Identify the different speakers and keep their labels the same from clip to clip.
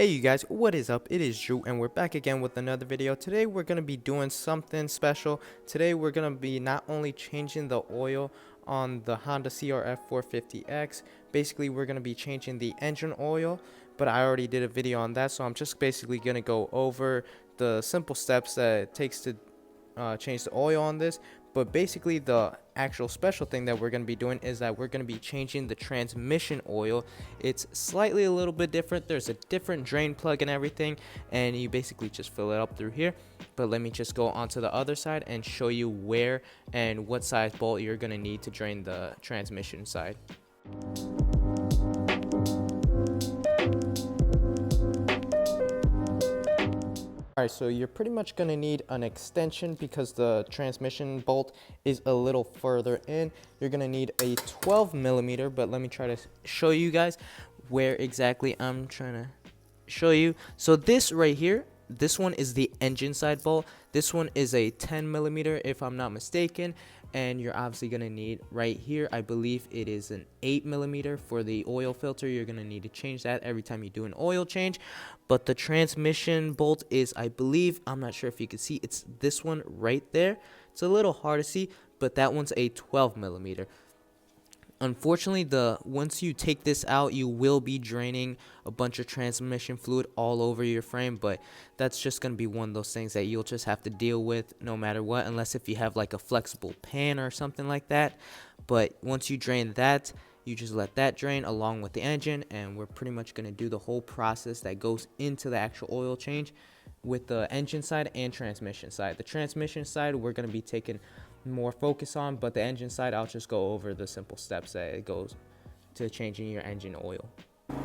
Speaker 1: Hey you guys, what is up? It is Drew and we're back again with another video. Today we're going to be doing something special. Today we're going to be not only changing the oil on the Honda CRF450X, basically we're going to be changing the engine oil, but I already did a video on that, so I'm just basically going to go over the simple steps that it takes to change the oil on this. But basically the actual special thing that we're going to be doing is that we're going to be changing the transmission oil. It's slightly a little bit different. There's a different drain plug and everything, and you basically just fill it up through here. But let me just go onto the other side and show you where and what size bolt you're going to need to drain the transmission side. Alright, so you're pretty much going to need an extension because the transmission bolt is a little further in. You're going to need a 12mm, but let me try to show you guys where exactly I'm trying to show you. So this right here, this one is the engine side bolt. This one is a 10mm if I'm not mistaken. And you're obviously going to need right here, I believe it is an 8mm for the oil filter. You're going to need to change that every time you do an oil change. But the transmission bolt is, I believe, I'm not sure if you can see, it's this one right there. It's a little hard to see, but that one's a 12mm. Unfortunately, once you take this out, you will be draining a bunch of transmission fluid all over your frame, but that's just going to be one of those things that you'll just have to deal with no matter what, unless if you have like a flexible pan or something like that. But once you drain that, you just let that drain along with the engine, and we're pretty much going to do the whole process that goes into the actual oil change with the engine side and transmission side. The transmission side we're going to be taking more focus on, but the engine side I'll just go over the simple steps that it goes to changing your engine oil.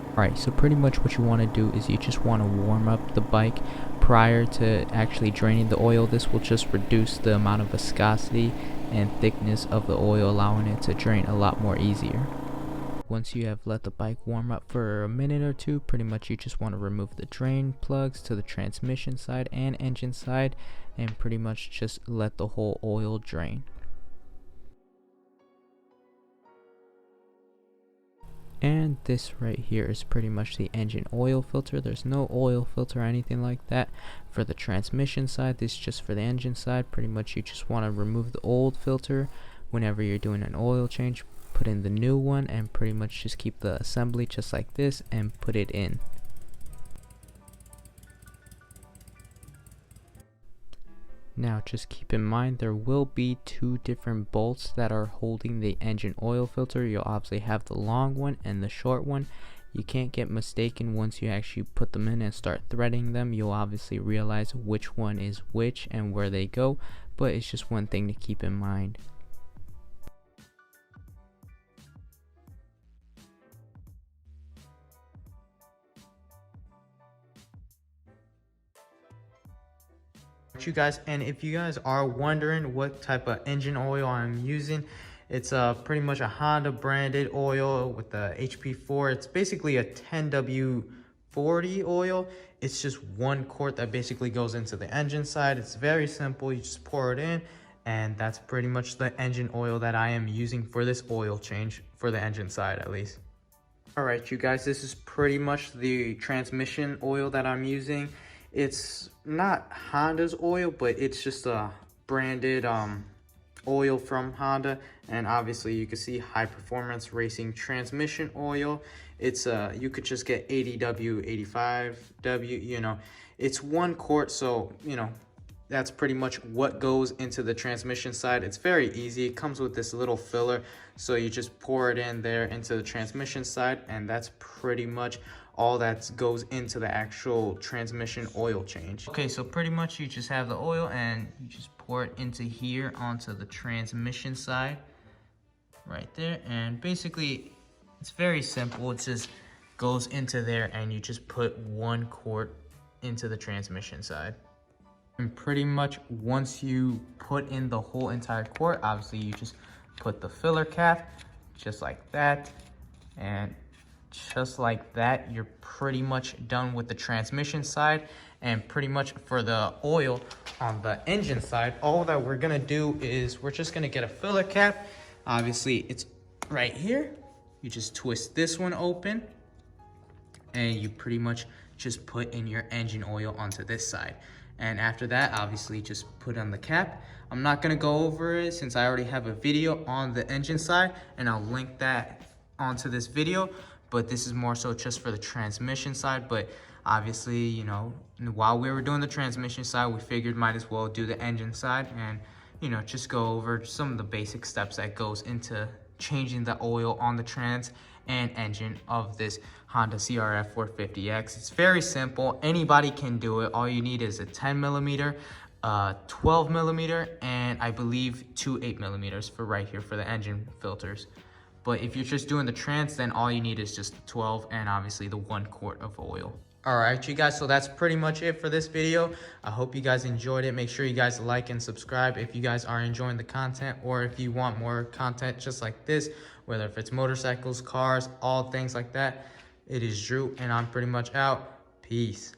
Speaker 2: Alright, so pretty much what you want to do is you just want to warm up the bike prior to actually draining the oil. This will just reduce the amount of viscosity and thickness of the oil, allowing it to drain a lot more easier. Once you have let the bike warm up for a minute or two, pretty much you just want to remove the drain plugs to the transmission side and engine side, and pretty much just let the whole oil drain. And this right here is pretty much the engine oil filter. There's no oil filter or anything like that for the transmission side. This is just for the engine side. Pretty much you just want to remove the old filter whenever you're doing an oil change. Put in the new one and pretty much just keep the assembly just like this and put it in. Now just keep in mind there will be two different bolts that are holding the engine oil filter. You'll obviously have the long one and the short one. You can't get mistaken once you actually put them in and start threading them. You'll obviously realize which one is which and where they go, but it's just one thing to keep in mind.
Speaker 1: You guys, and if you guys are wondering what type of engine oil I'm using, it's pretty much a Honda branded oil with the HP4. It's basically a 10W40 oil. It's just 1 quart that basically goes into the engine side. It's very simple. You just pour it in, and that's pretty much the engine oil that I am using for this oil change, for the engine side at least. All right, you guys, this is pretty much the transmission oil that I'm using. It's not Honda's oil, but it's just a branded oil from Honda, and obviously you can see high performance racing transmission oil. It's you could just get 80W, 85W, you know, it's 1 quart, so you know that's pretty much what goes into the transmission side. It's very easy. It comes with this little filler, so you just pour it in there into the transmission side, and that's pretty much all that goes into the actual transmission oil change. Okay, so pretty much you just have the oil and you just pour it into here onto the transmission side right there, and basically it's very simple. It just goes into there and you just put 1 quart into the transmission side. And pretty much once you put in the whole entire quart, obviously you just put the filler cap just like that, and just like that you're pretty much done with the transmission side. And pretty much for the oil on the engine side, all that we're gonna do is we're just gonna get a filler cap. Obviously it's right here. You just twist this one open and you pretty much just put in your engine oil onto this side. And after that, obviously just put on the cap. I'm not gonna go over it since I already have a video on the engine side, and I'll link that onto this video, but this is more so just for the transmission side. But obviously, you know, while we were doing the transmission side, we figured might as well do the engine side and, you know, just go over some of the basic steps that goes into changing the oil on the trans and engine of this Honda CRF450X. It's very simple. Anybody can do it. All you need is a 10 millimeter, 12 millimeter, and I believe 2 8 millimeters for right here for the engine filters. But if you're just doing the trans, then all you need is just 12 and obviously the 1 quart of oil. All right, you guys, so that's pretty much it for this video. I hope you guys enjoyed it. Make sure you guys like and subscribe if you guys are enjoying the content, or if you want more content just like this, whether if it's motorcycles, cars, all things like that. It is Drew, and I'm pretty much out. Peace.